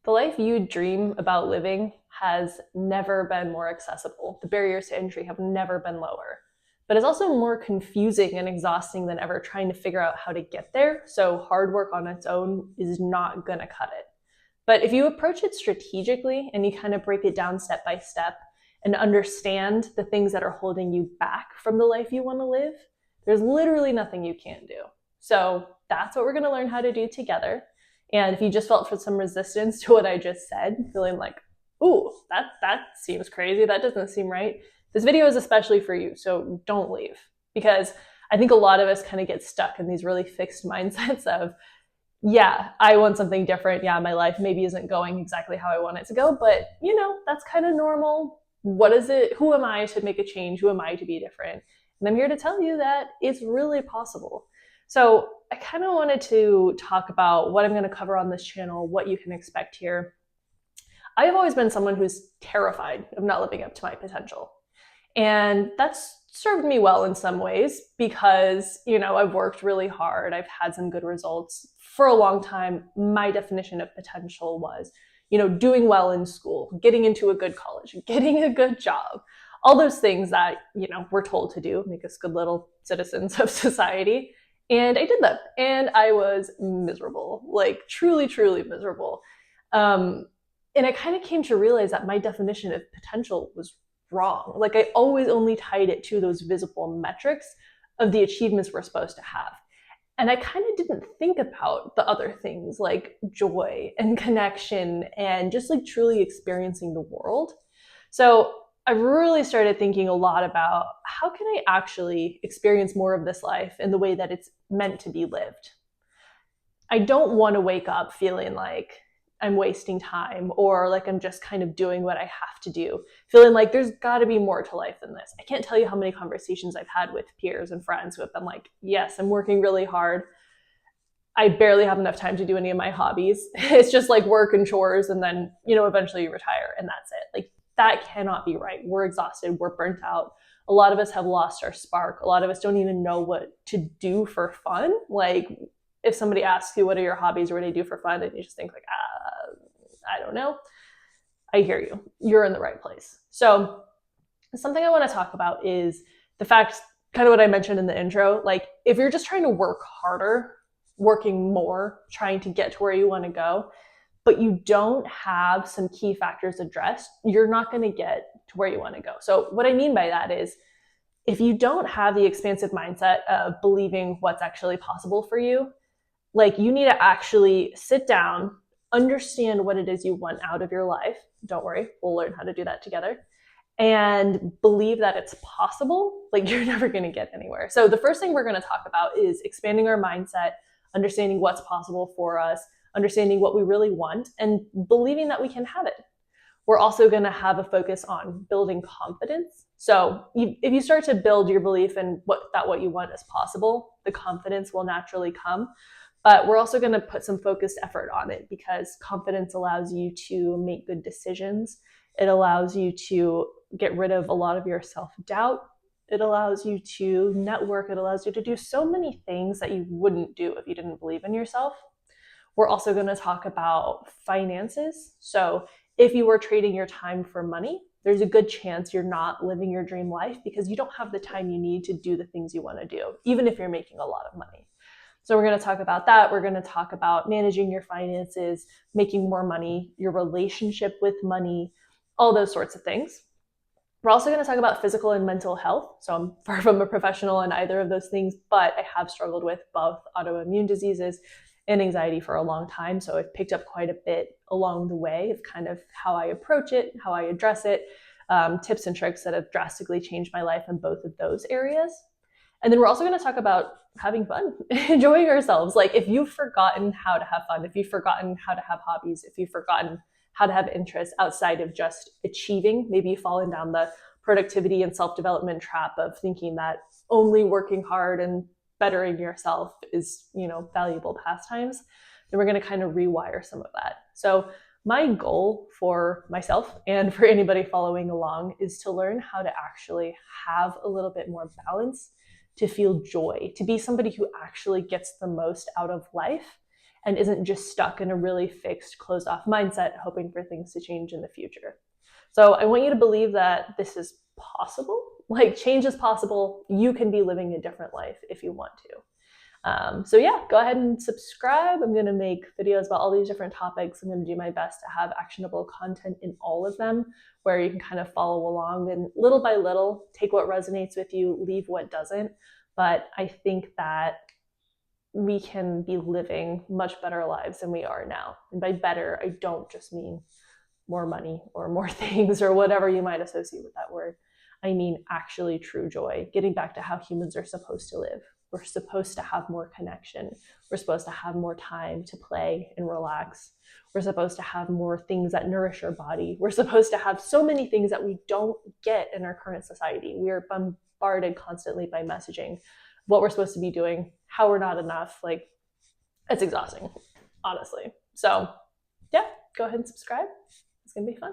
The life you dream about living has never been more accessible. The barriers to entry have never been lower. But it's also more confusing and exhausting than ever trying to figure out how to get there. So hard work on its own is not going to cut it. But if you approach it strategically and you kind of break it down step by step and understand the things that are holding you back from the life you want to live, there's literally nothing you can't do. So that's what we're going to learn how to do together. And if you just felt for some resistance to what I just said, feeling like, ooh, that seems crazy, that doesn't seem right, this video is especially for you, so don't leave. Because I think a lot of us kind of get stuck in these really fixed mindsets of, yeah, I want something different. Yeah, my life maybe isn't going exactly how I want it to go, but that's kind of normal. What is it? Who am I to make a change? Who am I to be different? And I'm here to tell you that it's really possible. So I kind of wanted to talk about what I'm going to cover on this channel, what you can expect here. I've always been someone who's terrified of not living up to my potential. And that's served me well in some ways because, I've worked really hard. I've had some good results. For a long time, my definition of potential was, doing well in school, getting into a good college, getting a good job, all those things that, we're told to do, make us good little citizens of society. And I did that. And I was miserable, like truly, truly miserable. And I kind of came to realize that my definition of potential was wrong. Like I always only tied it to those visible metrics of the achievements we're supposed to have. And I kind of didn't think about the other things like joy and connection and just like truly experiencing the world. So I really started thinking a lot about how can I actually experience more of this life in the way that it's meant to be lived. I don't want to wake up feeling like I'm wasting time or like I'm just kind of doing what I have to do, feeling like there's got to be more to life than this. I can't tell you how many conversations I've had with peers and friends who have been like, yes, I'm working really hard. I barely have enough time to do any of my hobbies. It's just like work and chores and then, eventually you retire and that's it. Like that cannot be right. We're exhausted. We're burnt out. A lot of us have lost our spark. A lot of us don't even know what to do for fun. Like if somebody asks you, what are your hobbies or what do you do for fun? And you just think like, I don't know. I hear you. You're in the right place. So something I want to talk about is the fact, kind of what I mentioned in the intro, like if you're just trying to work harder, working more, trying to get to where you want to go, but you don't have some key factors addressed, you're not going to get to where you want to go. So what I mean by that is if you don't have the expansive mindset of believing what's actually possible for you, like you need to actually sit down, understand what it is you want out of your life. Don't worry, we'll learn how to do that together. And believe that it's possible. Like you're never going to get anywhere. So the first thing we're going to talk about is expanding our mindset, understanding what's possible for us, understanding what we really want, and believing that we can have it. We're also going to have a focus on building confidence. So if you start to build your belief in what you want is possible, the confidence will naturally come. But we're also going to put some focused effort on it because confidence allows you to make good decisions. It allows you to get rid of a lot of your self-doubt. It allows you to network. It allows you to do so many things that you wouldn't do if you didn't believe in yourself. We're also going to talk about finances. So if you were trading your time for money, there's a good chance you're not living your dream life because you don't have the time you need to do the things you want to do, even if you're making a lot of money. So we're going to talk about that. We're going to talk about managing your finances, making more money, your relationship with money, all those sorts of things. We're also going to talk about physical and mental health. So I'm far from a professional in either of those things, but I have struggled with both autoimmune diseases and anxiety for a long time. So I've picked up quite a bit along the way of kind of how I approach it, how I address it, tips and tricks that have drastically changed my life in both of those areas. And then we're also going to talk about having fun, enjoying ourselves. Like if you've forgotten how to have fun, if you've forgotten how to have hobbies, if you've forgotten how to have interests outside of just achieving, maybe you've fallen down the productivity and self-development trap of thinking that only working hard and bettering yourself is, valuable pastimes, then we're going to kind of rewire some of that. So my goal for myself and for anybody following along is to learn how to actually have a little bit more balance, to feel joy, to be somebody who actually gets the most out of life, and isn't just stuck in a really fixed, closed off mindset, hoping for things to change in the future. So I want you to believe that this is possible. Like, change is possible. You can be living a different life if you want to. So yeah, go ahead and subscribe. I'm going to make videos about all these different topics. I'm going to do my best to have actionable content in all of them, where you can kind of follow along and little by little take what resonates with you, leave what doesn't. But I think that we can be living much better lives than we are now. And by better, I don't just mean more money or more things or whatever you might associate with that word. I mean actually true joy, getting back to how humans are supposed to live. We're supposed to have more connection. We're supposed to have more time to play and relax. We're supposed to have more things that nourish our body. We're supposed to have so many things that we don't get in our current society. We are bombarded constantly by messaging, what we're supposed to be doing, how we're not enough. Like, it's exhausting, honestly. So yeah, go ahead and subscribe. It's going to be fun.